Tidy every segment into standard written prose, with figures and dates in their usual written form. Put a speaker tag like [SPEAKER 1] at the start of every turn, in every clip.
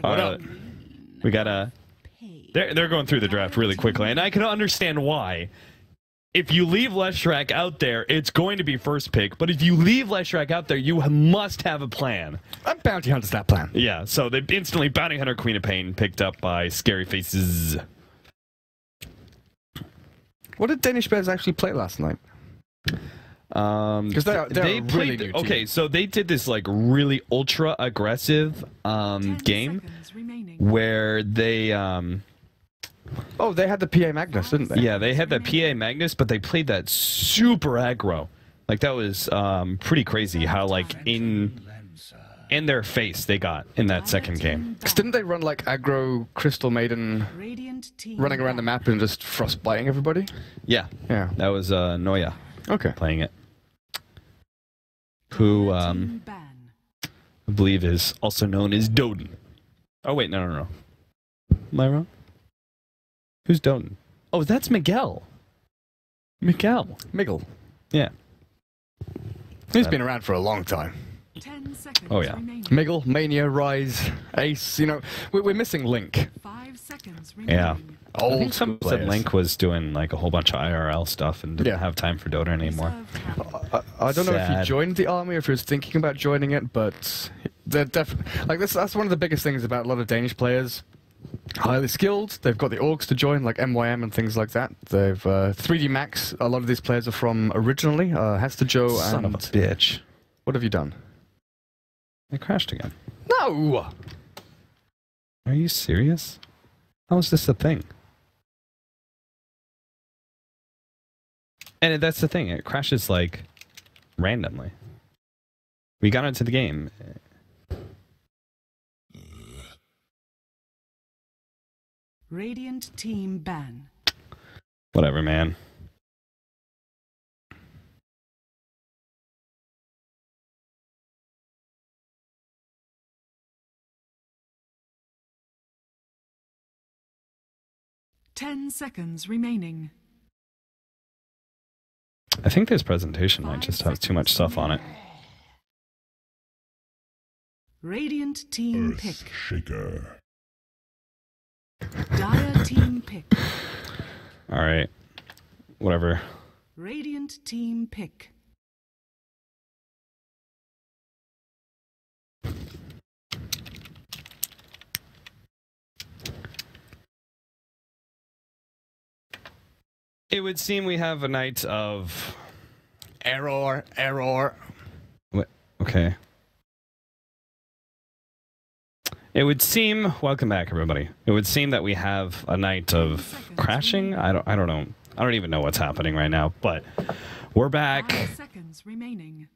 [SPEAKER 1] What up? We gotta... They're going through the draft really quickly, and I can understand why. If you leave Leshrac out there, it's going to be first pick, but if you leave Leshrac out there, you must have a plan.
[SPEAKER 2] Bounty Hunter's that plan.
[SPEAKER 1] Yeah, so they instantly Bounty Hunter Queen of Pain picked up by ScaryFaceZZZ.
[SPEAKER 2] What did Danish Bears actually play last night? Because they're
[SPEAKER 1] they
[SPEAKER 2] played,
[SPEAKER 1] really new okay, so they did this like really ultra aggressive game where they
[SPEAKER 2] oh, they had the PA Magnus, didn't they?
[SPEAKER 1] Yeah, they had the PA Magnus, but they played that super aggro. Like that was pretty crazy how like in their face they got in that second game.
[SPEAKER 2] Because didn't they run like aggro Crystal Maiden running around the map and just frostbiting everybody?
[SPEAKER 1] Yeah.
[SPEAKER 2] Yeah.
[SPEAKER 1] That was Noya.
[SPEAKER 2] Okay.
[SPEAKER 1] Playing it. Who I believe is also known as Doden. Oh wait, no. Am I wrong? Who's Doden? Oh, that's Miguel. Miguel. Yeah.
[SPEAKER 2] He's been around for a long time.
[SPEAKER 3] 10 seconds
[SPEAKER 1] oh yeah.
[SPEAKER 2] Miguel, Mania, Rise, Ace, you know, we're missing Link.
[SPEAKER 3] 5 seconds remaining.
[SPEAKER 1] Yeah. I think
[SPEAKER 2] Old
[SPEAKER 1] some said
[SPEAKER 2] players.
[SPEAKER 1] Link was doing like a whole bunch of IRL stuff and didn't have time for Dota anymore.
[SPEAKER 2] I don't know if he
[SPEAKER 1] Sad.
[SPEAKER 2] joined the army or if he was thinking about joining it, but they're definitely like that's one of the biggest things about a lot of Danish players. Highly skilled. They've got the orgs to join, like MYM and things like that. They've 3D Max. A lot of these players are from originally. Hester Joe
[SPEAKER 1] Son
[SPEAKER 2] and
[SPEAKER 1] of a bitch.
[SPEAKER 2] what have you done?
[SPEAKER 1] I crashed again.
[SPEAKER 2] No.
[SPEAKER 1] Are you serious? How is this a thing? And that's the thing, it crashes like randomly. We got into the game.
[SPEAKER 3] Radiant team ban.
[SPEAKER 1] Whatever, man.
[SPEAKER 3] Ten seconds remaining.
[SPEAKER 1] I think this presentation might just have too much stuff on it.
[SPEAKER 3] Radiant team pick.
[SPEAKER 4] Shaker.
[SPEAKER 3] Dire team pick.
[SPEAKER 1] Alright. Whatever.
[SPEAKER 3] Radiant team pick.
[SPEAKER 1] It would seem we have a night of...
[SPEAKER 2] Error.
[SPEAKER 1] What? Okay. It would seem... Welcome back, everybody. It would seem that we have a night of crashing. I don't know. I don't even know what's happening right now, but we're back.
[SPEAKER 3] 5 seconds remaining.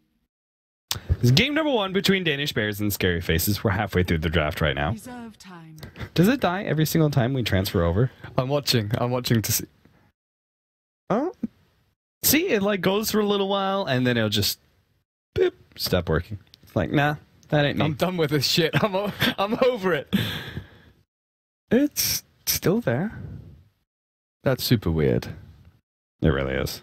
[SPEAKER 1] It's game number 1 between Danish Bears and Scary Faces. We're halfway through the draft right now.
[SPEAKER 3] Reserve time.
[SPEAKER 1] Does it die every single time we transfer over?
[SPEAKER 2] I'm watching to see. Oh,
[SPEAKER 1] See, it like goes for a little while, and then it'll just boop, stop working. It's like, nah, that ain't me.
[SPEAKER 2] I'm done with this shit. I'm over it. It's still there. That's super weird.
[SPEAKER 1] It really is.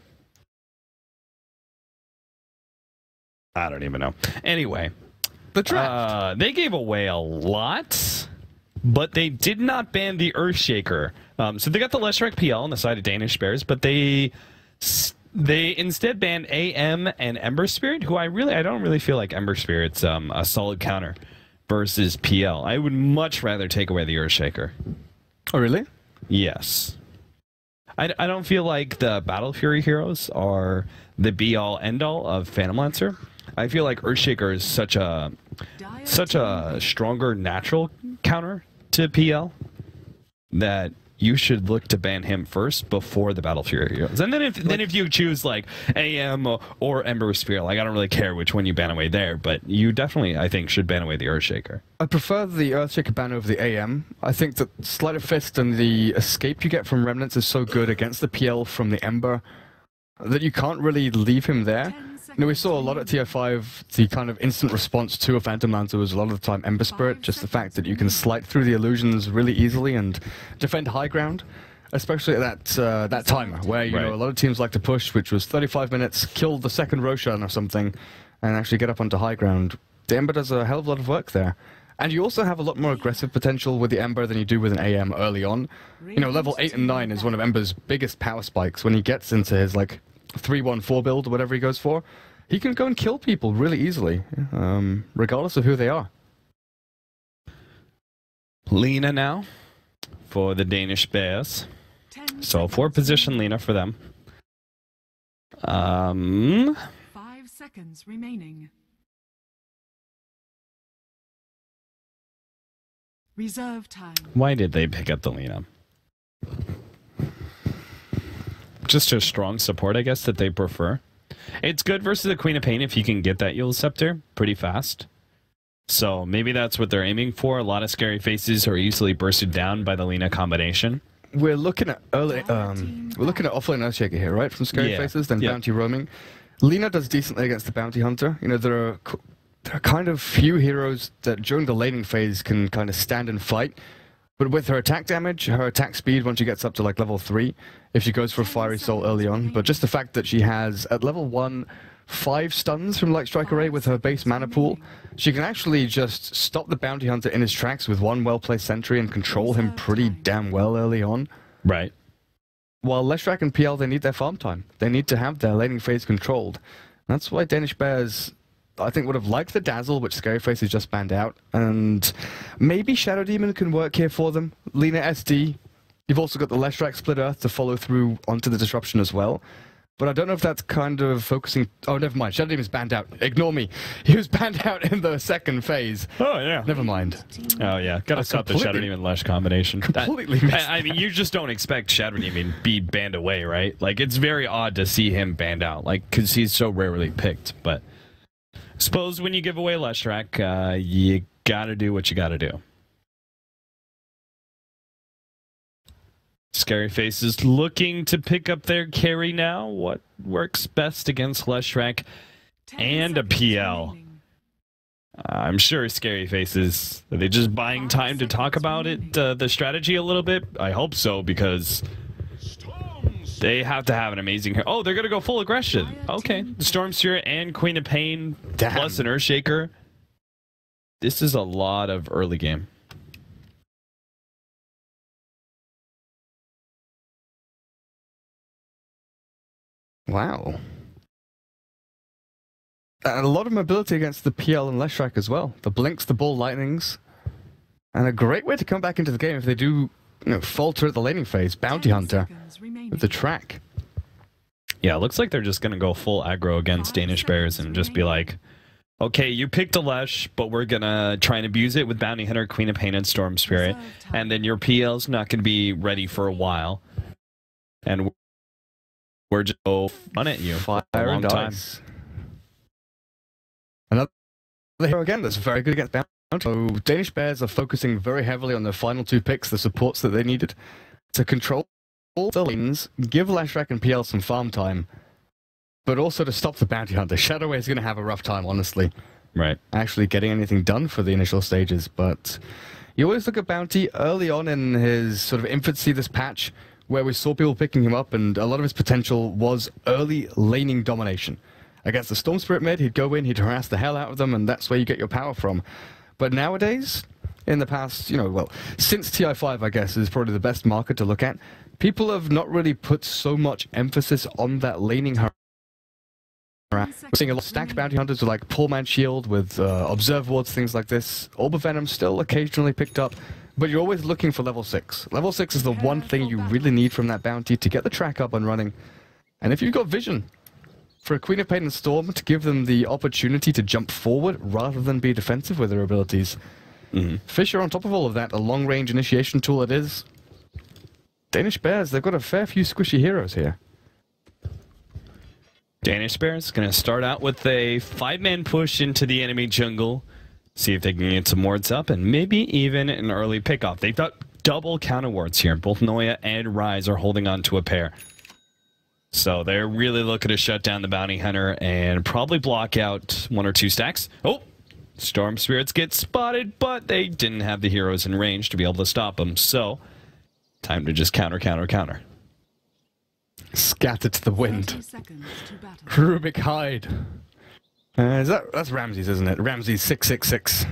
[SPEAKER 1] I don't even know. Anyway,
[SPEAKER 2] The draft.
[SPEAKER 1] they gave away a lot, but they did not ban the Earthshaker. So they got the Leshrac PL on the side of Danish Bears, but they instead banned AM and Ember Spirit, who I don't really feel like Ember Spirit's a solid counter versus PL. I would much rather take away the Earthshaker.
[SPEAKER 2] Oh, really?
[SPEAKER 1] Yes. I don't feel like the Battle Fury heroes are the be-all, end-all of Phantom Lancer. I feel like Earthshaker is such a stronger natural counter to PL that you should look to ban him first before the Battle Fury heroes. And then if you choose like AM or Ember Spirit, like I don't really care which one you ban away there, but you definitely, I think, should ban away the Earthshaker.
[SPEAKER 2] I prefer the Earthshaker ban over the AM. I think that Sleight of Fist and the escape you get from Remnants is so good against the PL from the Ember that you can't really leave him there. You know, we saw a lot at Tier 5, the kind of instant response to a Phantom Lancer was a lot of the time Ember Spirit, just the fact that you can slide through the illusions really easily and defend high ground, especially at that timer, where you know a lot of teams like to push, which was 35 minutes, kill the second Roshan or something, and actually get up onto high ground. The Ember does a hell of a lot of work there. And you also have a lot more aggressive potential with the Ember than you do with an AM early on. You know, level 8 and 9 is one of Ember's biggest power spikes. When he gets into his, like, 3-1-4 build, or whatever he goes for, he can go and kill people really easily, regardless of who they are.
[SPEAKER 1] Lena now for the Danish Bears. So 4-position Lena for them.
[SPEAKER 3] 5 seconds remaining. Reserve time.
[SPEAKER 1] Why did they pick up the Lena? Just a strong support, I guess, that they prefer. It's good versus the Queen of Pain if you can get that Eul Scepter pretty fast. So maybe that's what they're aiming for. A lot of scary faces are easily bursted down by the Lena combination.
[SPEAKER 2] We're looking at early, we're looking at offlane Earthshaker here, right? From Scary Faces, then Bounty Roaming. Lena does decently against the Bounty Hunter. You know, there are kind of few heroes that during the laning phase can kind of stand and fight. But with her attack damage, her attack speed, once she gets up to like level 3, if she goes for a Fiery Soul early on, but just the fact that she has, at level 1, 5 stuns from Light Strike Array with her base mana pool, she can actually just stop the Bounty Hunter in his tracks with one well-placed sentry and control him pretty damn well early on.
[SPEAKER 1] Right.
[SPEAKER 2] While Leshrac and PL, they need their farm time. They need to have their laning phase controlled. That's why Danish Bears, I think, would have liked the Dazzle, which ScaryFace has just banned out. And maybe Shadow Demon can work here for them. Lena SD. You've also got the Leshrac Split Earth to follow through onto the Disruption as well. But I don't know if that's kind of focusing... Oh, never mind. Shadow Demon's banned out. Ignore me. He was banned out in the second phase.
[SPEAKER 1] Oh, yeah.
[SPEAKER 2] Never mind.
[SPEAKER 1] Oh, yeah. Gotta stop the Shadow Demon Lesh combination.
[SPEAKER 2] Completely missed
[SPEAKER 1] I mean, you just don't expect Shadow Demon be banned away, right? Like, it's very odd to see him banned out, like, because he's so rarely picked. But I suppose when you give away Leshrac, you gotta do what you gotta do. ScaryFace is looking to pick up their carry now. What works best against Leshrac and a PL? I'm sure ScaryFace are they just buying time to talk about it, the strategy a little bit? I hope so, because they have to have an amazing... Oh, they're going to go full aggression. Okay. Storm Spirit and Queen of Pain plus an Earthshaker. This is a lot of early game.
[SPEAKER 2] Wow. And a lot of mobility against the PL and Leshrac as well. The Blinks, the Ball Lightnings. And a great way to come back into the game if they do, you know, falter at the laning phase. Bounty Hunter with the track.
[SPEAKER 1] Yeah, it looks like they're just going to go full aggro against Danish Bears and just be like, okay, you picked a Lesh, but we're going to try and abuse it with Bounty Hunter, Queen of Pain, and Storm Spirit. And then your PL's not going to be ready for a while. And we're just fun at you for a long time.
[SPEAKER 2] Another hero again that's very good against Bounty. So Danish Bears are focusing very heavily on the final 2 picks, the supports that they needed to control all the lanes, give Leshrac and PL some farm time, but also to stop the Bounty Hunter. Shadowway is going to have a rough time, honestly.
[SPEAKER 1] Right.
[SPEAKER 2] Actually getting anything done for the initial stages, but you always look at Bounty early on in his sort of infancy, this patch, where we saw people picking him up, and a lot of his potential was early laning domination. Against the Storm Spirit mid, he'd go in, he'd harass the hell out of them, and that's where you get your power from. But nowadays, in the past, you know, well, since TI5, I guess, is probably the best market to look at, people have not really put so much emphasis on that laning harass. We're seeing a lot of stacked Bounty Hunters with, like, Poor Man's Shield, with Observe Wards, things like this. Orb of Venom still occasionally picked up. But you're always looking for level 6. Level 6 is the one thing you really need from that bounty to get the track up and running. And if you've got vision, for a Queen of Pain and Storm to give them the opportunity to jump forward rather than be defensive with their abilities. Fisher, on top of all of that, a long-range initiation tool it is. Danish Bears, they've got a fair few squishy heroes here.
[SPEAKER 1] Danish Bears going to start out with a 5-man push into the enemy jungle. See if they can get some wards up, and maybe even an early pickoff. They've got double counter wards here. Both Noya and Rise are holding on to a pair. So they're really looking to shut down the Bounty Hunter and probably block out 1 or 2 stacks. Oh! Storm Spirits get spotted, but they didn't have the heroes in range to be able to stop them. So, time to just counter, counter, counter.
[SPEAKER 2] Scattered to the wind. Rubik Hide. That's Ramses, isn't it? Ramses 666.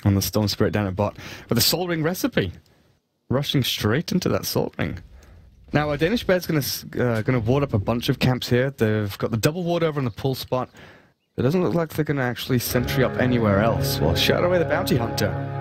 [SPEAKER 2] on the Storm Spirit down at bot. But the Soul Ring recipe, rushing straight into that Soul Ring. Now, Danish Bear's gonna ward up a bunch of camps here. They've got the double ward over in the pull spot. It doesn't look like they're gonna actually sentry up anywhere else. Well, shadow away the Bounty Hunter.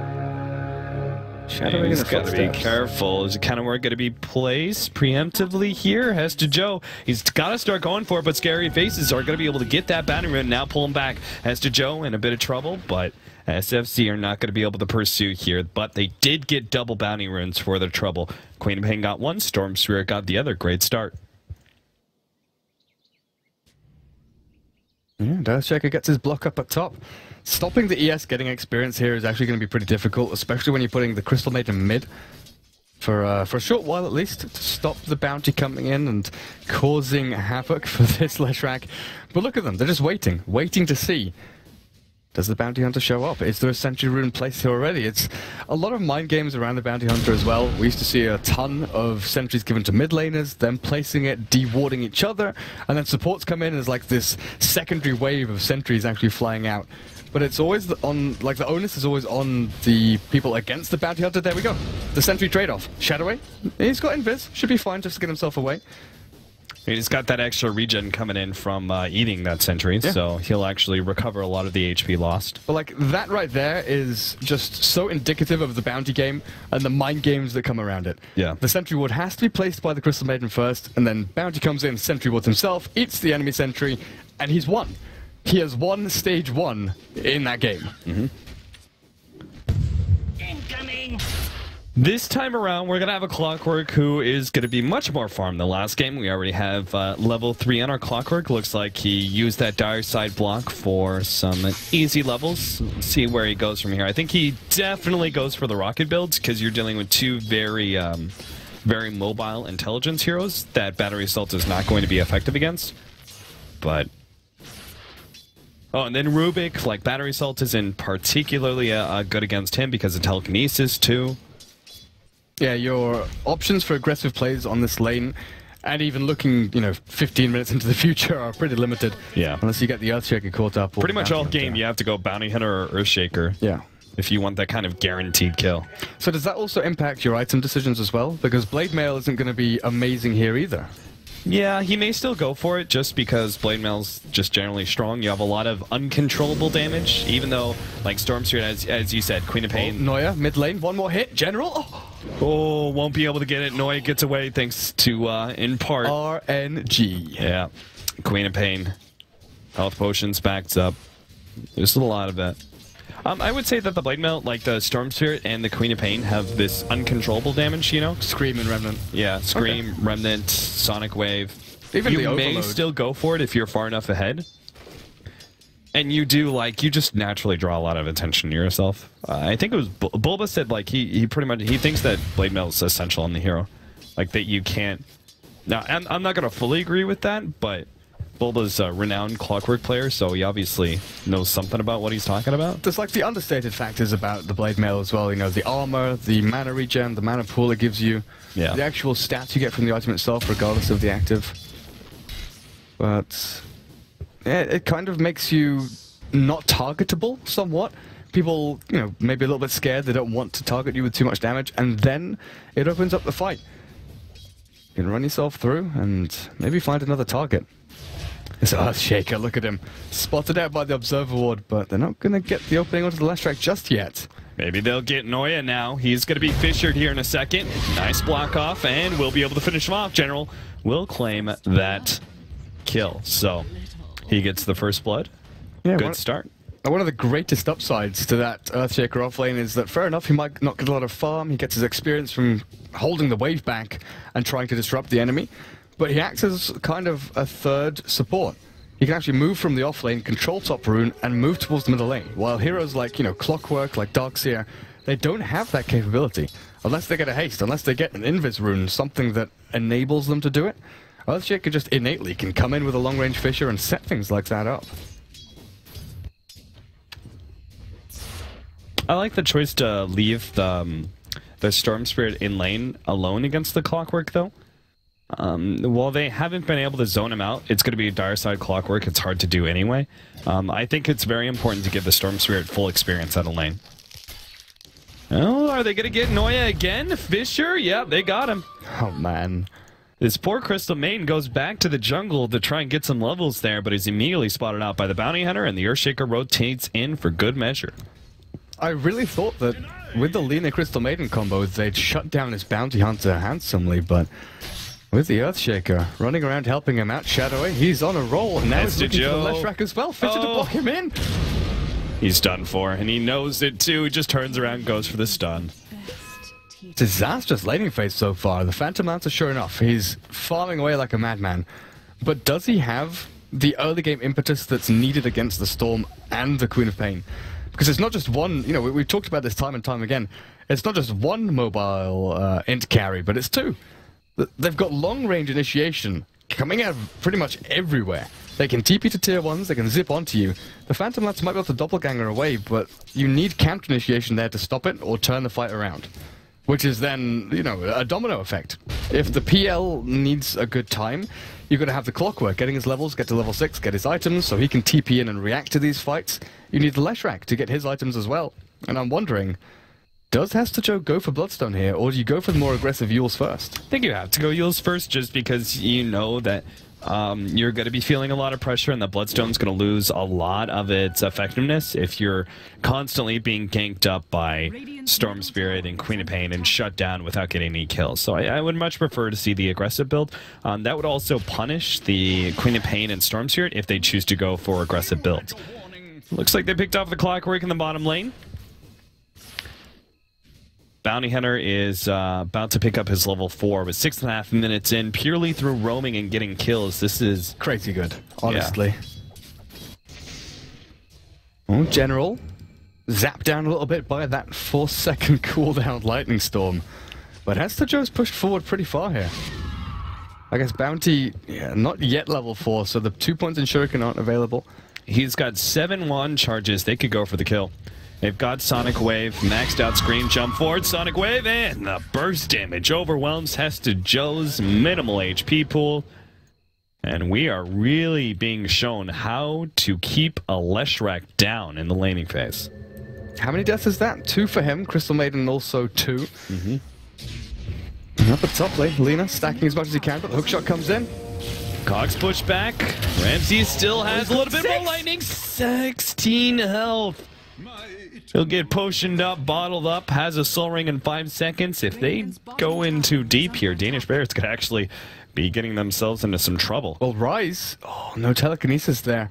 [SPEAKER 1] Shadowing he's got to be careful. Is Counterward going to be placed preemptively here? Hester Joe, he's got to start going for it, but Scary Faces are going to be able to get that bounty rune. Now pull him back. Hester Joe in a bit of trouble, but SFZ are not going to be able to pursue here, but they did get double bounty runes for their trouble. Queen of Pain got one, Storm Spirit got the other. Great start.
[SPEAKER 2] Yeah, Earthshaker gets his block up at top. Stopping the ES getting experience here is actually going to be pretty difficult, especially when you're putting the Crystal Maiden mid for a short while at least, to stop the bounty coming in and causing havoc for this Leshrac. But look at them, they're just waiting to see. Does the Bounty Hunter show up? Is there a Sentry Rune placed here already? It's a lot of mind games around the Bounty Hunter as well. We used to see a ton of sentries given to mid laners, them placing it, de-warding each other, and then supports come in as like this secondary wave of sentries actually flying out. But it's always on, like the onus is always on the people against the Bounty Hunter. There we go. The sentry trade-off. Shadowway, he's got invis, should be fine just to get himself away.
[SPEAKER 1] He's got that extra regen coming in from eating that sentry, so he'll actually recover a lot of the HP lost.
[SPEAKER 2] But like that right there is just so indicative of the bounty game and the mind games that come around it.
[SPEAKER 1] Yeah.
[SPEAKER 2] The sentry ward has to be placed by the Crystal Maiden first, and then bounty comes in, sentry wards himself, eats the enemy sentry, and he's won. He has won stage 1 in that game.
[SPEAKER 1] Incoming! This time around, we're going to have a Clockwork who is going to be much more farmed than last game. We already have level 3 on our Clockwork. Looks like he used that dire side block for some easy levels. Let's see where he goes from here. I think he definitely goes for the rocket builds because you're dealing with two very mobile intelligence heroes that Battery Assault is not going to be effective against. But... oh, and then Rubik, like Battery Assault isn't particularly good against him because of telekinesis too.
[SPEAKER 2] Yeah, your options for aggressive plays on this lane, and even looking, 15 minutes into the future, are pretty limited.
[SPEAKER 1] Yeah.
[SPEAKER 2] Unless you get the Earthshaker caught up.
[SPEAKER 1] Pretty much all game, you have to go Bounty Hunter or Earthshaker.
[SPEAKER 2] Yeah.
[SPEAKER 1] If you want that kind of guaranteed kill.
[SPEAKER 2] So does that also impact your item decisions as well? Because Blade Mail isn't going to be amazing here either.
[SPEAKER 1] Yeah, he may still go for it just because Blade Mail's just generally strong. You have a lot of uncontrollable damage, even though, like Storm Spirit, as you said, Queen of Pain.
[SPEAKER 2] Noya, mid lane, one more hit, General.
[SPEAKER 1] Oh, won't be able to get it. Noya gets away thanks to, in part...
[SPEAKER 2] RNG.
[SPEAKER 1] Yeah, Queen of Pain. Health potions backed up. There's a lot of it. I would say that the Blade Mail, like the Storm Spirit and the Queen of Pain, have this uncontrollable damage,
[SPEAKER 2] Scream and Remnant.
[SPEAKER 1] Yeah, Scream, okay. Remnant, Sonic Wave.
[SPEAKER 2] Even
[SPEAKER 1] you
[SPEAKER 2] the
[SPEAKER 1] may
[SPEAKER 2] Overload.
[SPEAKER 1] Still go for it if you're far enough ahead. And you do, you just naturally draw a lot of attention to yourself. I think it was Bulba said, he pretty much, he thinks that Blade Mail is essential on the hero. Like, that you can't... Now, I'm not going to fully agree with that, but... Bulba's a renowned Clockwork player, so he obviously knows something about what he's talking about.
[SPEAKER 2] There's the understated factors about the Blade Mail as well, the armor, the mana regen, the mana pool it gives you, the actual stats you get from the item itself, regardless of the active. But yeah, it kind of makes you not targetable somewhat. People, maybe a little bit scared, they don't want to target you with too much damage, and then it opens up the fight. You can run yourself through and maybe find another target. It's Earthshaker, look at him. Spotted out by the Observer Ward, but they're not going to get the opening onto the Leshrac just yet.
[SPEAKER 1] Maybe they'll get Noya now. He's going to be fissured here in a second. Nice block off, and we'll be able to finish him off. General will claim that kill. So, he gets the first blood. Yeah, good start.
[SPEAKER 2] One of the greatest upsides to that Earthshaker offlane is that, fair enough, he might not get a lot of farm. He gets his experience from holding the wave back and trying to disrupt the enemy. But he acts as kind of a third support. He can actually move from the offlane, control top rune, and move towards the middle lane. While heroes like, Clockwork, like Darkseer, they don't have that capability. Unless they get a haste, unless they get an invis rune, something that enables them to do it. Earthshaker just innately can come in with a long-range fissure and set things like that up.
[SPEAKER 1] I like the choice to leave the Storm Spirit in lane alone against the Clockwork, though. While they haven't been able to zone him out, it's going to be a dire side Clockwork. It's hard to do anyway. I think it's very important to give the Storm Spirit full experience out of lane. Oh, are they going to get Noya again? Fisher? Yep, they got him.
[SPEAKER 2] Oh, man.
[SPEAKER 1] This poor Crystal Maiden goes back to the jungle to try and get some levels there, but is immediately spotted out by the Bounty Hunter, and the Earthshaker rotates in for good measure.
[SPEAKER 2] I really thought that with the Lina Crystal Maiden combo, they'd shut down his Bounty Hunter handsomely, but with the Earthshaker running around helping him out, shadowing, he's on a roll. And now he's looking for the Leshrac as well. Fisher to block him in.
[SPEAKER 1] He's done for, and he knows it too. He just turns around and goes for the stun.
[SPEAKER 2] Disastrous laning phase so far. The Phantom Lancer, sure enough, he's farming away like a madman. But does he have the early game impetus that's needed against the Storm and the Queen of Pain? Because it's not just one, you know, we've talked about this time and time again. It's not just one mobile int carry, but it's two. They've got long-range initiation coming out of pretty much everywhere. They can TP to tier 1s, they can zip onto you. The Phantom Lancer might be able to doppelganger away, but you need camped initiation there to stop it or turn the fight around. Which is then, you know, a domino effect. If the PL needs a good time, you've got to have the Clockwork, getting his levels, get to level 6, get his items, so he can TP in and react to these fights. You need the Leshrac to get his items as well. And I'm wondering, does Hester Joe go for Bloodstone here, or do you go for the more aggressive Yules first?
[SPEAKER 1] I think you have to go Yules first, just because you know that you're going to be feeling a lot of pressure, and the Bloodstone's going to lose a lot of its effectiveness if you're constantly being ganked up by Storm Spirit and Queen of Pain and shut down without getting any kills. So I would much prefer to see the aggressive build. That would also punish the Queen of Pain and Storm Spirit if they choose to go for aggressive builds. Looks like they picked off the Clockwork in the bottom lane. Bounty Hunter is about to pick up his level 4 with 6.5 minutes in, purely through roaming and getting kills. This is
[SPEAKER 2] crazy good, honestly. Yeah. Well, General, zapped down a little bit by that 4-second cooldown Lightning Storm. But Hester Joe's pushed forward pretty far here. I guess Bounty, yeah, not yet level 4, so the 2 points in Shuriken aren't available.
[SPEAKER 1] He's got 7 wand charges. They could go for the kill. They've got Sonic Wave, maxed out screen, jump forward, Sonic Wave, and the burst damage overwhelms Hester Joe's minimal HP pool. And we are really being shown how to keep a Leshrac down in the laning phase.
[SPEAKER 2] How many deaths is that? 2 for him, Crystal Maiden also 2.
[SPEAKER 1] Mm-hmm.
[SPEAKER 2] And up at top lane, Lina stacking as much as he can, but the hookshot comes in.
[SPEAKER 1] Cogs push back. Ramsey still has a little bit more lightning. 16 health. He'll get potioned up, bottled up, has a soul ring in 5 seconds. If they go in too deep here, Danish Bears could actually be getting themselves into some trouble.
[SPEAKER 2] Well, Rise. Oh, no telekinesis there.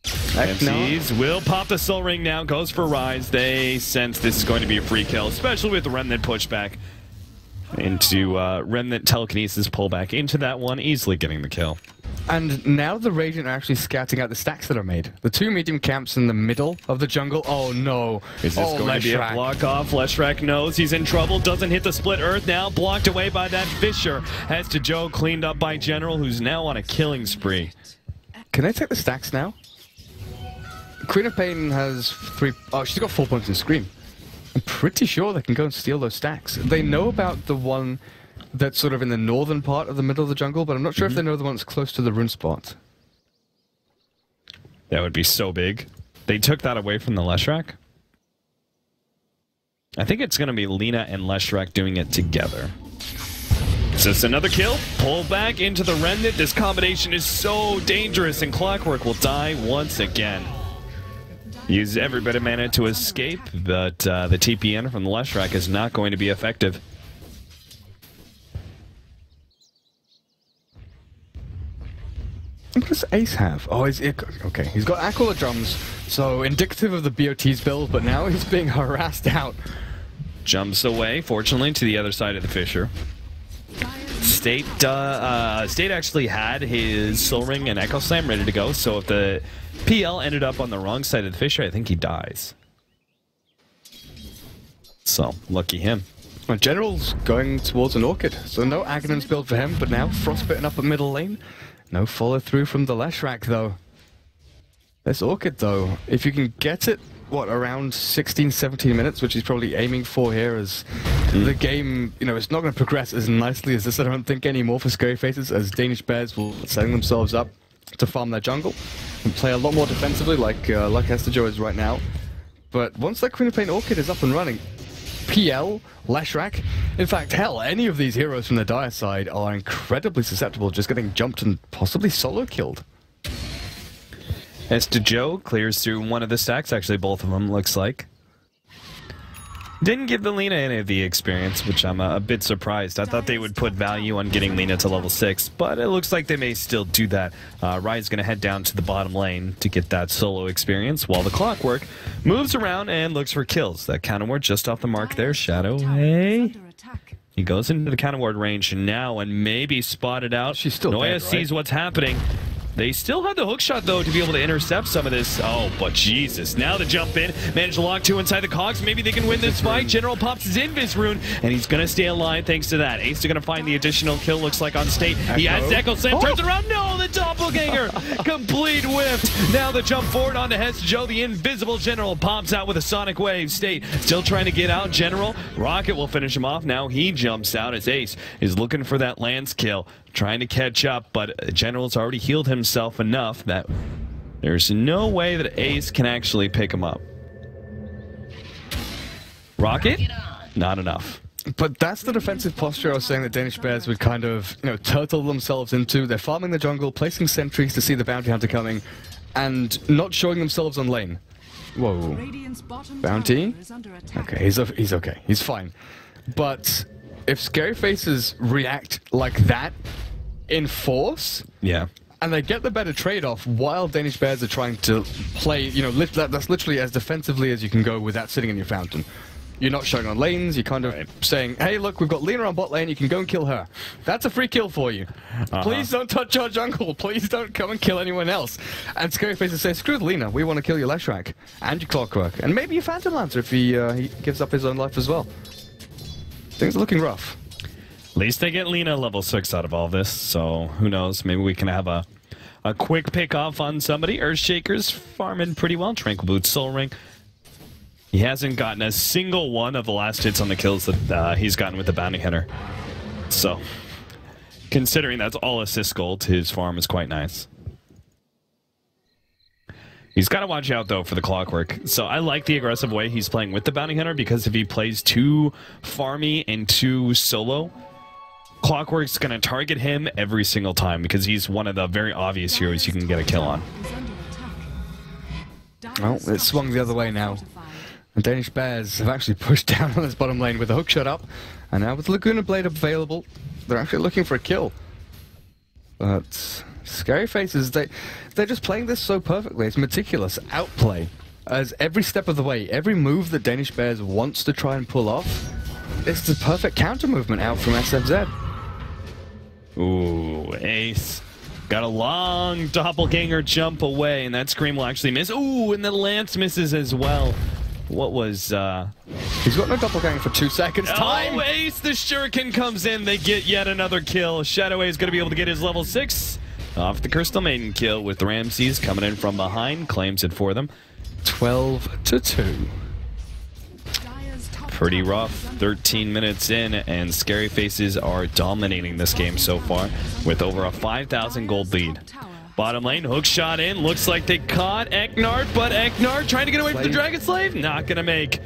[SPEAKER 1] MCs will pop the soul ring now, goes for Rise. They sense this is going to be a free kill, especially with the Remnant pushback into Remnant telekinesis pullback into that one, easily getting the kill.
[SPEAKER 2] And now the Radiant are actually scouting out the stacks that are made. The 2 medium camps in the middle of the jungle. Oh no.
[SPEAKER 1] Is this going to be a block off? Leshrac knows he's in trouble. Doesn't hit the split earth now. Blocked away by that Fisher. Hester Joe cleaned up by General, who's now on a killing spree.
[SPEAKER 2] Can they take the stacks now? Queen of Pain has 3... Oh, she's got 4 points in Scream. I'm pretty sure they can go and steal those stacks. They know about the one that's sort of in the northern part of the middle of the jungle, but I'm not sure if they know the one that's close to the rune spot.
[SPEAKER 1] That would be so big. They took that away from the Leshrac. I think it's going to be Lina and Leshrac doing it together. So it's another kill. Pull back into the Remnant. This combination is so dangerous, and Clockwork will die once again. Use every bit of mana to escape, but the TPN from the Leshrac is not going to be effective.
[SPEAKER 2] What does Ace have? Oh, okay. He's got Aquila drums, so indicative of the BOT's build, but now he's being harassed out.
[SPEAKER 1] Jumps away, fortunately, to the other side of the Fisher. State actually had his Soul Ring and Echo Slam ready to go, so if the PL ended up on the wrong side of the Fisher, I think he dies. So, lucky him.
[SPEAKER 2] Well, General's going towards an Orchid, so no Aghanim's build for him, but now Frostbitten up at middle lane. No follow-through from the Leshrac, though. This Orchid, though, if you can get it, what, around 16, 17 minutes, which he's probably aiming for here, as the game, you know, it's not going to progress as nicely as this, I don't think, anymore for ScaryFaces, as Danish Bears will setting themselves up to farm their jungle and play a lot more defensively, like Hester Joe is right now. But once that Queen of Pain Orchid is up and running, PL, Leshrac. In fact, hell, any of these heroes from the Dire side are incredibly susceptible to just getting jumped and possibly solo killed.
[SPEAKER 1] As to Joe clears through one of the stacks, actually both of them looks like. Didn't give the Lina any of the experience, which I'm a bit surprised. I thought they would put value on getting Lina to level 6, but it looks like they may still do that. Rai's going to head down to the bottom lane to get that solo experience, while the Clockwork moves around and looks for kills. That counter ward just off the mark there. Shadow, hey. He goes into the counter ward range now and maybe spotted out.
[SPEAKER 2] She's still
[SPEAKER 1] Noya
[SPEAKER 2] dead, right?
[SPEAKER 1] sees what's happening. They still have the hook shot, though, to be able to intercept some of this. Oh, but Jesus. Now the jump in. Managed to lock two inside the cogs. Maybe they can win this fight. General pops his Invis rune, and he's going to stay alive thanks to that. Ace is going to find the additional kill, looks like, on State. He has Echo Slam. Turns around. No, the doppelganger. Complete whiffed. Now the jump forward onto Hess Joe. The invisible General pops out with a Sonic Wave. State still trying to get out. General. Rocket will finish him off. Now he jumps out as Ace is looking for that Lance kill. Trying to catch up, but General's already healed himself enough that there's no way that Ace can actually pick him up. Rocket? Not enough.
[SPEAKER 2] But that's the defensive posture I was saying that Danish Bears would kind of, turtle themselves into. They're farming the jungle, placing sentries to see the bounty hunter coming, and not showing themselves on lane. Whoa. Bounty? Okay, he's okay. He's fine. But if ScaryFaces react like that in force,
[SPEAKER 1] yeah,
[SPEAKER 2] and they get the better trade-off while Danish Bears are trying to play, that's literally as defensively as you can go without sitting in your fountain. You're not showing on lanes, you're kind of saying, hey, look, we've got Lina on bot lane, you can go and kill her. That's a free kill for you. Please don't touch our jungle, please don't come and kill anyone else. And ScaryFaces say, screw the Lina, we want to kill your Leshrac and your Clockwork, and maybe your Phantom Lancer if he gives up his own life as well. Things are looking rough.
[SPEAKER 1] At least they get Lina level 6 out of all this, so who knows, maybe we can have a quick pick off on somebody. Earthshaker's farming pretty well. Tranquil Boots, Soul Ring. He hasn't gotten a single one of the last hits on the kills that he's gotten with the Bounty Hunter. So, considering that's all assist gold, his farm is quite nice. He's got to watch out, though, for the Clockwork. So I like the aggressive way he's playing with the Bounty Hunter, because if he plays too farmy and too solo, Clockwork's going to target him every single time, because he's one of the very obvious heroes you can get a kill on.
[SPEAKER 2] Well, it swung the other way now. The Danish Bears have actually pushed down on this bottom lane with the hook shot up, and now with Laguna Blade available, they're actually looking for a kill. But ScaryFaces, they're just playing this so perfectly. It's meticulous outplay. As every step of the way, every move that Danish Bears wants to try and pull off, it's the perfect counter movement out from SFZ.
[SPEAKER 1] Ooh, Ace. Got a long doppelganger jump away, and that Scream will actually miss. Ooh, and the Lance misses as well. What was,
[SPEAKER 2] He's got no doppelganger for 2 seconds. Time!
[SPEAKER 1] Oh, Ace, the Shuriken comes in. They get yet another kill. Shadow is going to be able to get his level 6 off the Crystal Maiden kill, with the Ramses coming in from behind. Claims it for them.
[SPEAKER 2] 12-2.
[SPEAKER 1] Pretty rough. 13 minutes in, and ScaryFaces are dominating this game so far with over a 5,000 gold lead. Bottom lane, hook shot in. Looks like they caught Eknard, but Eknard trying to get away from the Dragon Slave. Not going to make.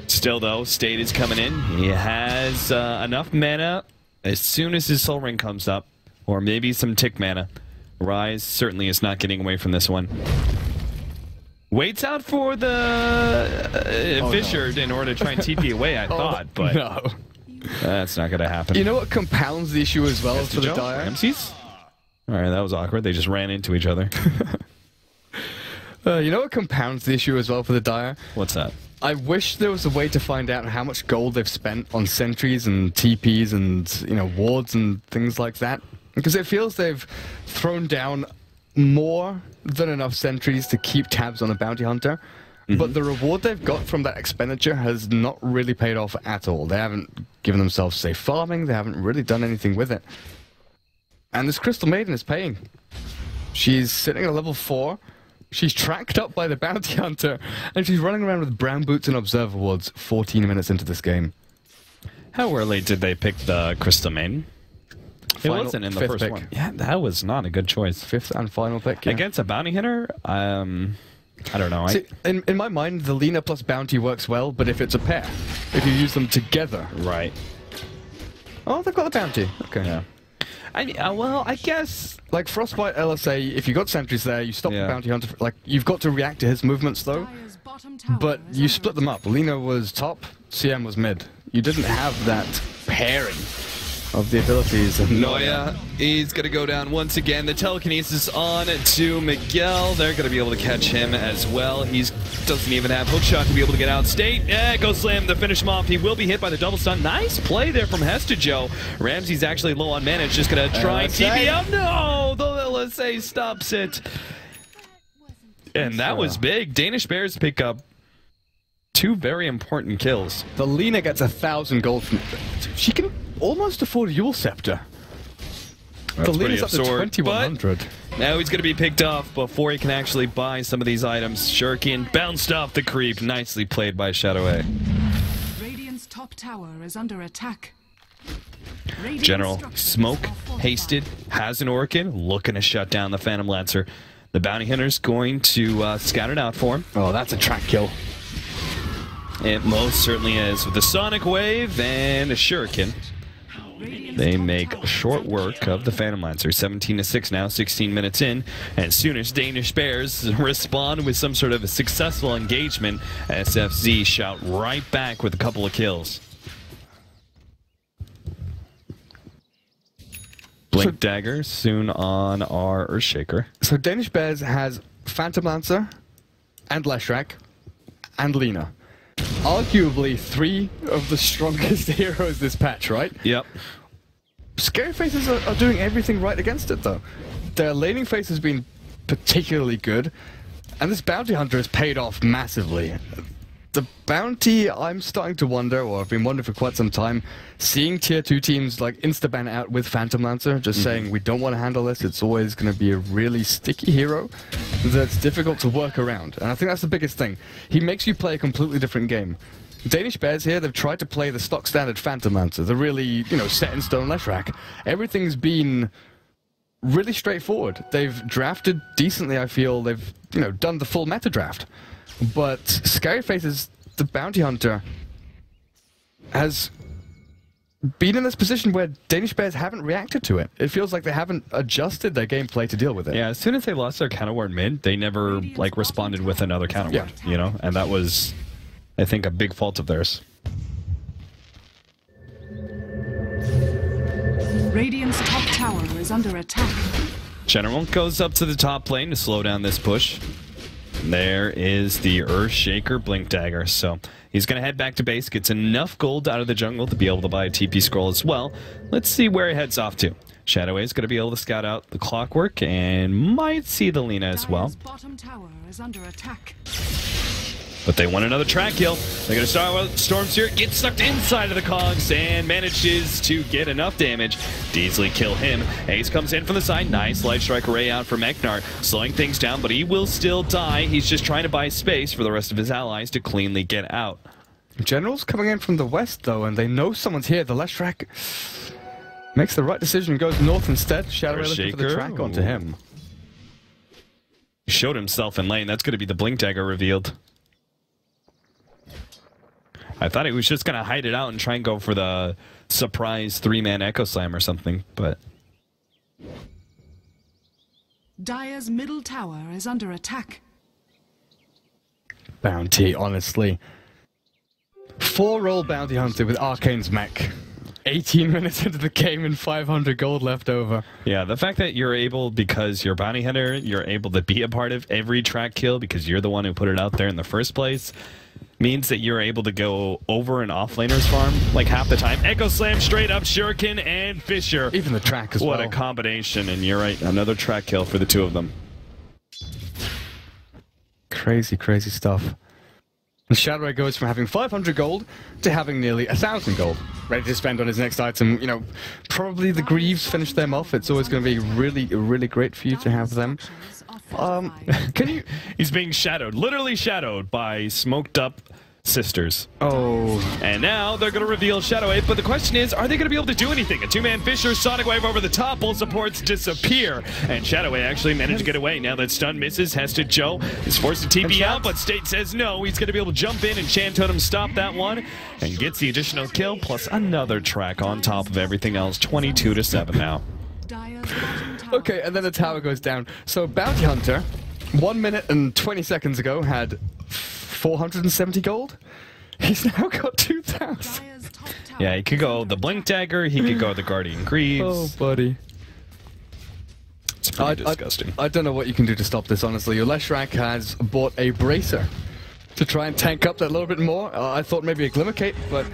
[SPEAKER 1] Still, though, State is coming in. He has enough mana as soon as his Soul Ring comes up, or maybe some tick mana. Rise certainly is not getting away from this one. Waits out for the Fisher in order to try and TP away, I thought, but
[SPEAKER 2] no.
[SPEAKER 1] That's not going to happen.
[SPEAKER 2] You know what compounds the issue as well for the Dire?
[SPEAKER 1] Ramses? Alright, that was awkward. They just ran into each other.
[SPEAKER 2] You know what compounds the issue as well for the Dire?
[SPEAKER 1] What's that?
[SPEAKER 2] I wish there was a way to find out how much gold they've spent on sentries and TPs and, wards and things like that. Because it feels they've thrown down more than enough sentries to keep tabs on a bounty hunter. But the reward they've got from that expenditure has not really paid off at all. They haven't given themselves safe farming. They haven't really done anything with it. And this Crystal Maiden is paying. She's sitting at level 4. She's tracked up by the bounty hunter, and she's running around with brown boots and observer wards 14 minutes into this game.
[SPEAKER 1] How early did they pick the Crystal Maiden? It wasn't in the first
[SPEAKER 2] pick.
[SPEAKER 1] one. Yeah, that was not a good choice.
[SPEAKER 2] 5th and final pick, yeah.
[SPEAKER 1] Against a bounty hunter, I don't know.
[SPEAKER 2] See, in my mind, the Lina plus Bounty works well, but if it's a pair, if you use them together.
[SPEAKER 1] Right.
[SPEAKER 2] Oh, they've got the Bounty. Okay.
[SPEAKER 1] Yeah. Well, I guess...
[SPEAKER 2] Like Frostbite LSA, if you got sentries there, you stop the Bounty Hunter. Like, you've got to react to his movements, though. But you split them up. Lina was top, CM was mid. You didn't have that pairing of the abilities.
[SPEAKER 1] Noya, he's going to go down once again. The telekinesis on to Miguel. They're going to be able to catch him as well. He doesn't even have hookshot to be able to get out state. Echo Slam to finish him off. He will be hit by the double stun. Nice play there from Hestejo. Ramsey's actually low on mana. It's just going to try and TP out. No! The LSA stops it. And that was big. Danish Bears pick up 2 very important kills.
[SPEAKER 2] The Lina gets 1,000 gold from... She can almost afford a Yule Scepter.
[SPEAKER 1] That's
[SPEAKER 2] the Lina's up to
[SPEAKER 1] absurd,
[SPEAKER 2] 2,100.
[SPEAKER 1] Now he's going to be picked off before he can actually buy some of these items. Shuriken bounced off the creep. Nicely played by Shadow A.
[SPEAKER 3] Radiant's top tower is under attack.
[SPEAKER 1] General Smoke, hasted, has an Orkin, looking to shut down the Phantom Lancer. The Bounty Hunter's going to scout it out for him.
[SPEAKER 2] Oh, that's a track kill.
[SPEAKER 1] It most certainly is. With the Sonic Wave and a Shuriken, they make short work of the Phantom Lancer. 17-6 now, 16 minutes in. And as soon as Danish Bears respond with some sort of a successful engagement, SFZ shout right back with a couple of kills. Blink Dagger soon on our Earthshaker.
[SPEAKER 2] So Danish Bears has Phantom Lancer and Leshrac and Lina. Arguably 3 of the strongest heroes this patch, right?
[SPEAKER 1] Yep.
[SPEAKER 2] ScaryFaces are doing everything right against it, though. Their laning phase has been particularly good, and this Bounty Hunter has paid off massively. The Bounty, I'm starting to wonder, or I've been wondering for quite some time, seeing tier 2 teams like insta-ban out with Phantom Lancer, just saying we don't want to handle this, it's always going to be a really sticky hero that's difficult to work around. And I think that's the biggest thing. He makes you play a completely different game. Danish Bears here, they've tried to play the stock standard Phantom Lancer, the really, you know, set in stone Leshrac. Everything's been really straightforward. They've drafted decently, I feel. They've, you know, done the full meta draft. But ScaryFaces, the Bounty Hunter, has been in this position where Danish Bears haven't reacted to it. It feels like they haven't adjusted their gameplay to deal with it.
[SPEAKER 1] Yeah, as soon as they lost their counterward mid, they never like responded with another counterward, you know? And that was, I think, a big fault of theirs.
[SPEAKER 3] Radiant's top tower is under attack.
[SPEAKER 1] General goes up to the top lane to slow down this push. There is the Earthshaker Blink Dagger. So he's going to head back to base, gets enough gold out of the jungle to be able to buy a TP scroll as well. Let's see where he heads off to. Shadow is going to be able to scout out the Clockwork and might see the Lina as well.
[SPEAKER 3] Bottom tower is under attack.
[SPEAKER 1] But they want another track kill. They're going to start with Stormseer, gets sucked inside of the cogs and manages to get enough damage to easily kill him. Ace comes in from the side. Nice Light Strike Array out for Meknar, slowing things down, but he will still die. He's just trying to buy space for the rest of his allies to cleanly get out.
[SPEAKER 2] General's coming in from the west, though, and they know someone's here. The Leshrac makes the right decision, goes north instead. Shadow looking for the track onto him.
[SPEAKER 1] He showed himself in lane. That's going to be the Blink Dagger revealed. I thought he was just going to hide it out and try and go for the surprise 3-man Echo Slam or something, but...
[SPEAKER 3] Dire's middle tower is under attack.
[SPEAKER 2] Bounty, honestly. 4-roll Bounty Hunter with Arcane's mech. 18 minutes into the game and 500 gold left over.
[SPEAKER 1] Yeah, the fact that you're able, because you're Bounty Hunter, you're able to be a part of every track kill because you're the one who put it out there in the first place, means that you're able to go over an offlaner's farm like half the time. Echo Slam straight up, Shuriken and Fisher.
[SPEAKER 2] Even the track as well.
[SPEAKER 1] What a combination, and you're right, another track kill for the two of them.
[SPEAKER 2] Crazy, crazy stuff. And Shadow goes from having 500 gold to having nearly 1,000 gold. Ready to spend on his next item. You know, probably the Greaves finish them off. It's always going to be really great for you to have them.
[SPEAKER 3] Can you...
[SPEAKER 1] He's being shadowed, literally shadowed by smoked up sisters.
[SPEAKER 2] Oh.
[SPEAKER 1] And now they're going to reveal Shadow Wave, but the question is, are they going to be able to do anything? A two-man Fisher, Sonic Wave over the top, both supports disappear. And Shadow Wave actually managed to get away. Now that stun misses, Hesta Joe is forced to TP out, but State says no. He's going to be able to jump in and Shan Totem stop that one and gets the additional kill, plus another track on top of everything else. 22-7 now.
[SPEAKER 2] Okay, and then the tower goes down. So Bounty Hunter, 1 minute and 20 seconds ago, had 470 gold. He's now got 2,000.
[SPEAKER 1] Yeah, he could go the Blink Dagger, he could go the Guardian Greaves.
[SPEAKER 2] Oh, buddy.
[SPEAKER 1] It's pretty disgusting.
[SPEAKER 2] I don't know what you can do to stop this, honestly. Your Leshrac has bought a Bracer to try and tank up that little bit more. I thought maybe a Glimmercape, but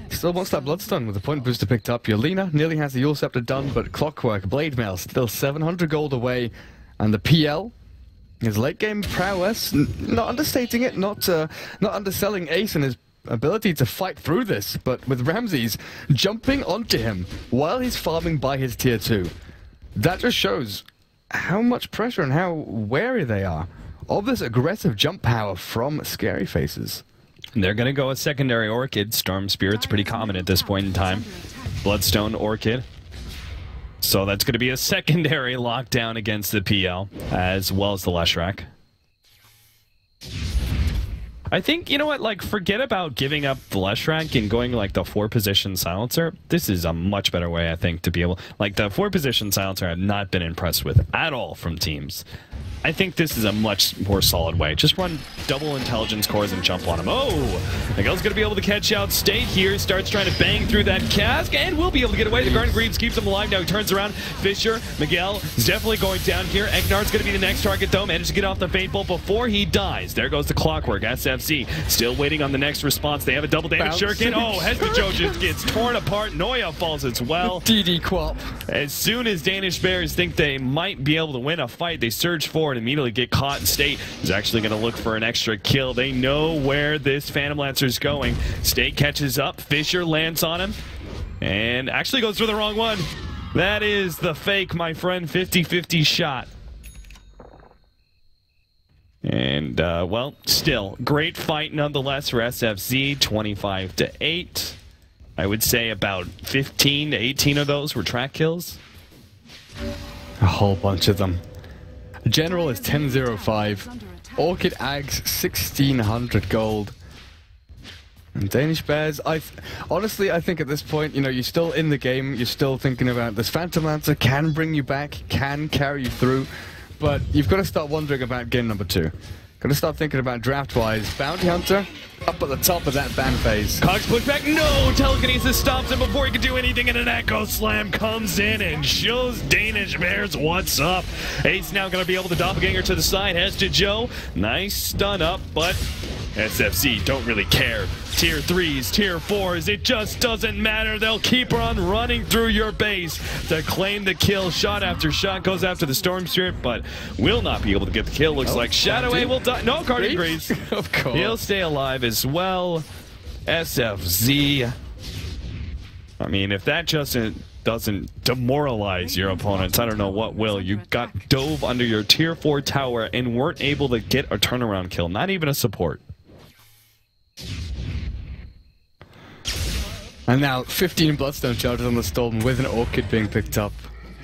[SPEAKER 2] still wants that Bloodstone with the point booster picked up. Your Lina nearly has the Yule Scepter done, but Clockwork, Blade Mail, still 700 gold away. And the PL, his late game prowess, not understating it, not underselling Ace and his ability to fight through this, but with Ramses jumping onto him while he's farming by his tier 2. That just shows how much pressure and how wary they are of this aggressive jump power from ScaryFaces.
[SPEAKER 1] They're going to go a secondary Orchid. Storm Spirit's pretty common at this point in time. Bloodstone Orchid. So that's going to be a secondary lockdown against the PL, as well as the Leshrac. I think, you know what, like, forget about giving up the Leshrac and going, like, the 4-position silencer. This is a much better way, I think, to be able... Like, the 4-position silencer I've not been impressed with at all from teams. I think this is a much more solid way. Just run double intelligence cores and jump on him. Oh! Miguel's going to be able to catch out State here. Starts trying to bang through that cask and will be able to get away. The Guardian Greaves keeps him alive. Now he turns around. Fisher, Miguel is definitely going down here. Egnar's going to be the next target, though. Managed to get off the Fate Bolt before he dies. There goes the Clockwork. SFZ still waiting on the next response. They have a double damage shuriken. Oh, Hesta Joe just gets torn apart. Noya falls as well.
[SPEAKER 2] DD Quap.
[SPEAKER 1] As soon as Danish Bears think they might be able to win a fight, they surge forward and immediately get caught. And State is actually going to look for an extra kill. They know where this Phantom Lancer is going. State catches up. Fisher lands on him and actually goes for the wrong one. That is the fake, my friend. 50-50 shot. And, well, still, great fight nonetheless for SFZ. 25-8. I would say about 15 to 18 of those were track kills.
[SPEAKER 2] A whole bunch of them. General is 10-0-5. Orchid Ags 1,600 gold. And Danish Bears, honestly, I think at this point, you know, you're still in the game. You're still thinking about this Phantom Lancer can bring you back, can carry you through. But you've got to start wondering about game number 2. Got to start thinking about draft-wise. Bounty Hunter up at the top of that ban phase.
[SPEAKER 1] Cogs push back. No! Telekinesis stops him before he can do anything, and an Echo Slam comes in and shows Danish Bears what's up. Ace now going to be able to doppelganger to the side. Hesta Joe. Nice stun up, but SFZ don't really care. Tier 3s, Tier 4s, it just doesn't matter. They'll keep on running through your base to claim the kill. Shot after shot goes after the Storm Spirit, but will not be able to get the kill. Looks like Shadow A will die. No, Guardian Greaves.
[SPEAKER 2] Of course.
[SPEAKER 1] He'll stay alive as well. SFZ. I mean, if that just doesn't demoralize your opponents, I don't know what will. You got dove under your Tier 4 tower and weren't able to get a turnaround kill. Not even a support.
[SPEAKER 2] And now 15 Bloodstone charges on the Storm with an Orchid being picked up.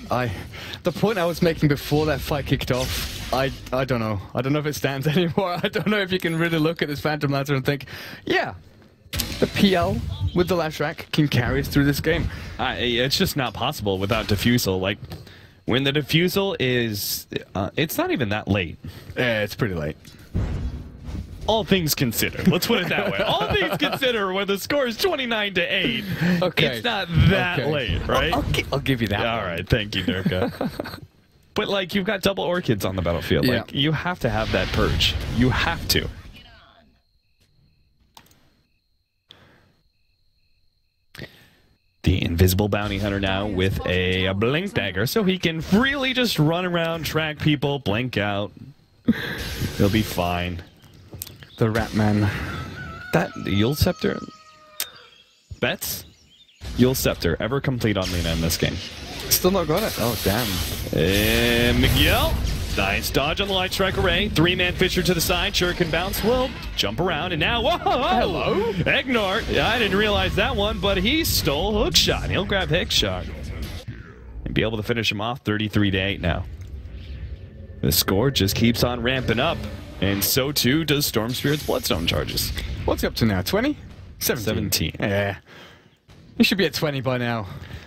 [SPEAKER 2] The point I was making before that fight kicked off, I don't know. I don't know if it stands anymore. I don't know if you can really look at this Phantom Lancer and think, yeah, the PL with the Leshrac can carry us through this game.
[SPEAKER 1] It's just not possible without Diffusal. Like, when the Diffusal is... it's not even that late.
[SPEAKER 2] Yeah, it's pretty late.
[SPEAKER 1] All things considered. Let's put it that way. All things considered, when the score is 29-8,
[SPEAKER 2] okay.
[SPEAKER 1] It's not that late, right?
[SPEAKER 2] I'll give you that.
[SPEAKER 1] All right, thank you, Durka. But, like, you've got double Orchids on the battlefield.
[SPEAKER 2] Yeah.
[SPEAKER 1] Like, you have to have that purge. You have to. The Invisible Bounty Hunter now with a Blink Dagger, so he can freely just run around, track people, blink out. He'll be fine.
[SPEAKER 2] The Ratman.
[SPEAKER 1] That Yule Scepter? Bets? Yule Scepter, ever complete on Lina in this game.
[SPEAKER 2] Still not got it. Oh, damn.
[SPEAKER 1] Miguel Nice dodge on the Light Strike Array. 3-man Fisher to the side. Shuriken bounce will jump around, and now, whoa!
[SPEAKER 2] Hello?
[SPEAKER 1] Ignore. Yeah, I didn't realize that one, but he stole hook shot. He'll grab hook shot and be able to finish him off 33-8 now. The score just keeps on ramping up, and so too does Storm Spirit's Bloodstone charges.
[SPEAKER 2] What's he up to now? 20?
[SPEAKER 1] 17.
[SPEAKER 2] Yeah. He should be at 20 by now.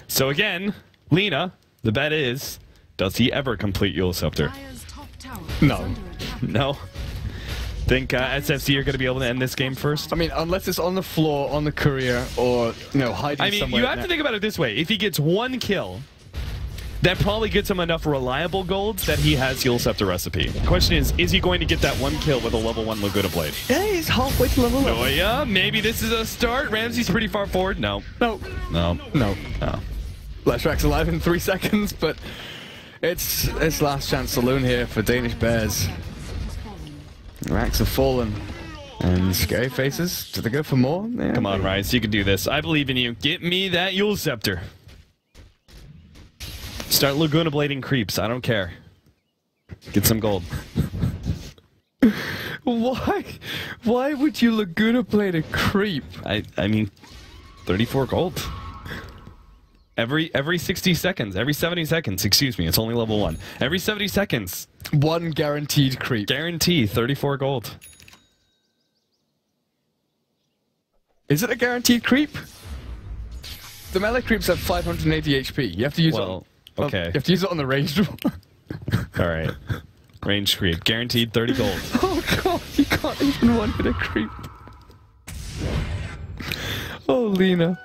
[SPEAKER 1] So again, Lena, the bet is, does he ever complete Yule Scepter?
[SPEAKER 3] Dire's top tower
[SPEAKER 2] No.
[SPEAKER 3] is under attack.
[SPEAKER 1] No. Think SFZ are going to be able to end this game first?
[SPEAKER 2] I mean, unless it's on the floor, on the courier, or, you know, hiding
[SPEAKER 1] I mean,
[SPEAKER 2] somewhere.
[SPEAKER 1] you have to think about it this way. If he gets one kill, that probably gets him enough reliable golds that he has Yule Scepter recipe. The question is he going to get that one kill with a level 1 Laguna Blade?
[SPEAKER 2] Yeah, he's halfway to level 1.
[SPEAKER 1] Oh yeah, maybe this is a start. Ramsey's pretty far forward. No.
[SPEAKER 2] No.
[SPEAKER 1] No.
[SPEAKER 2] No.
[SPEAKER 1] No.
[SPEAKER 2] Leshrak's alive in 3 seconds, but it's last chance saloon here for Danish Bears. Racks have fallen. And Scary Faces, do they go for more? Yeah,
[SPEAKER 1] Come on, Rice, you can do this. I believe in you. Get me that Yule Scepter. Start Laguna Blading creeps. I don't care. Get some gold.
[SPEAKER 2] Why? Why would you Laguna Blade a creep?
[SPEAKER 1] I mean, 34 gold. Every 60 seconds, every 70 seconds, excuse me, it's only level 1. Every 70 seconds.
[SPEAKER 2] One guaranteed creep.
[SPEAKER 1] Guarantee 34 gold.
[SPEAKER 2] Is it a guaranteed creep? The melee creeps have 580 HP. You have to use it.
[SPEAKER 1] Okay.
[SPEAKER 2] You have to use it on the ranged one.
[SPEAKER 1] All right. Range creep. Guaranteed 30 gold.
[SPEAKER 2] Oh god, you can't even one-hit a creep. Oh, Lena.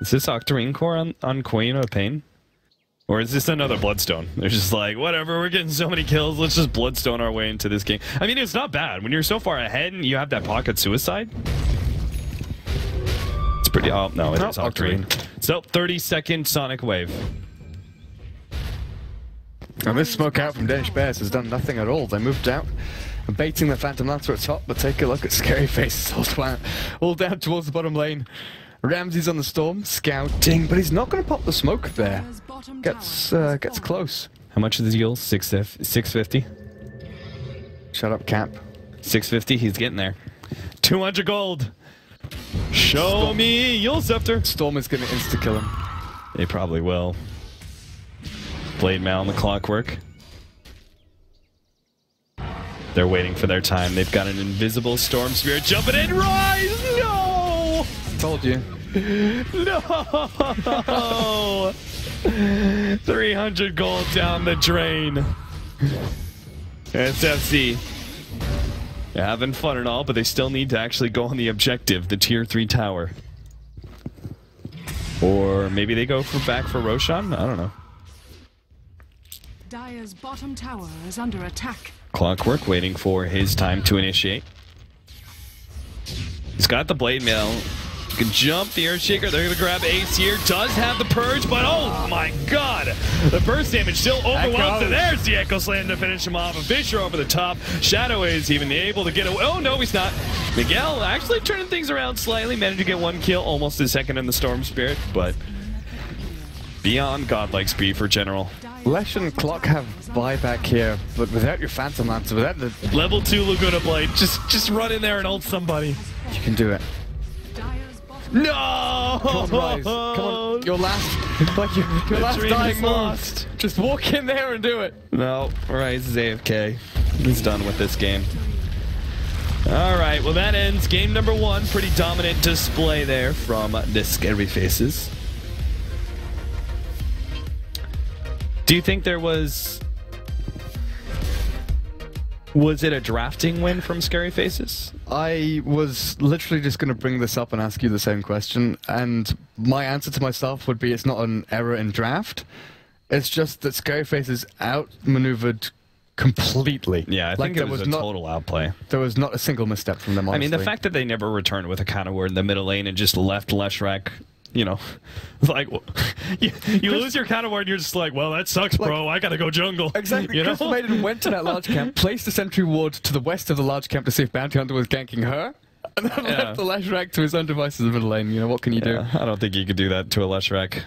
[SPEAKER 1] Is this Octarine Core on Queen of Pain? Or is this another Bloodstone? They're just like, whatever, we're getting so many kills, let's just Bloodstone our way into this game. I mean, it's not bad. When you're so far ahead and you have that pocket suicide, it's pretty... Oh, no, it is Octarine. So, 30-second Sonic Wave.
[SPEAKER 2] And this smoke out from Danish Bears has done nothing at all. They moved out, baiting the Phantom Lancer at top, but take a look at Scary Faces all down towards the bottom lane. Ramsey's on the storm, scouting, but he's not going to pop the smoke there.
[SPEAKER 3] Dire's bottom
[SPEAKER 2] Gets
[SPEAKER 3] tower has
[SPEAKER 2] gets
[SPEAKER 3] fallen.
[SPEAKER 2] close.
[SPEAKER 1] How much is the Yule? 650?
[SPEAKER 2] Shut up, Cap.
[SPEAKER 1] 650, he's getting there. 200 gold. Show me Yule Scepter.
[SPEAKER 2] Storm is going to insta-kill him.
[SPEAKER 1] They probably will. Blade Mail on the clockwork. They're waiting for their time. They've got an invisible Storm Spirit jumping in. Rise! No!
[SPEAKER 2] Told you.
[SPEAKER 1] No! 300 gold down the drain. SFZ. They're having fun and all, but they still need to actually go on the objective, the tier 3 tower. Or maybe they go back for Roshan? I don't know.
[SPEAKER 3] Dire's bottom tower is under attack.
[SPEAKER 1] Clockwork waiting for his time to initiate. He's got the Blade Mail. Can jump the Earthshaker. They're going to grab Ace here. Does have the Purge, but oh my god! The burst damage still overwhelms, and there's the Echo Slam to finish him off. A Fisher over the top. Shadow is even able to get away. Oh no, he's not. Miguel actually turning things around slightly. Managed to get one kill, almost a second in the Storm Spirit, but beyond godlike speed for General.
[SPEAKER 2] Lesh and Clock have buyback here, but without your Phantom Lancer, without the...
[SPEAKER 1] Level 2 Laguna Blade. Just run in there and ult somebody.
[SPEAKER 2] You can do it.
[SPEAKER 3] Dire's bottom
[SPEAKER 1] No!
[SPEAKER 2] Come on, Rise. Come on. Your last... Like your last
[SPEAKER 1] dream
[SPEAKER 2] dying
[SPEAKER 1] is
[SPEAKER 2] move.
[SPEAKER 1] lost.
[SPEAKER 2] Just walk in there and do it.
[SPEAKER 1] No, Rise is AFK. He's done with this game. Alright, well that ends game number 1. Pretty dominant display there from the Scary Faces. Do you think there was it a drafting win from Scary Faces?
[SPEAKER 2] I was literally just going to bring this up and ask you the same question, and my answer to myself would be it's not an error in draft. It's just that Scary Faces outmaneuvered completely.
[SPEAKER 1] Yeah, I think it was a total outplay.
[SPEAKER 2] There was not a single misstep from them, honestly.
[SPEAKER 1] I mean, the fact that they never returned with a counter word in the middle lane and just left Leshrak, you know, like, you lose your counter ward and you're just like, well, that sucks, bro. I gotta go jungle.
[SPEAKER 2] Exactly.
[SPEAKER 1] You know?
[SPEAKER 2] Crystal Maiden went to that large camp, placed a sentry ward to the west of the large camp to see if Bounty Hunter was ganking her, and then left the Leshrak to his own devices in the middle lane. You know, what can you do?
[SPEAKER 1] I don't think you could do that to a Leshrak.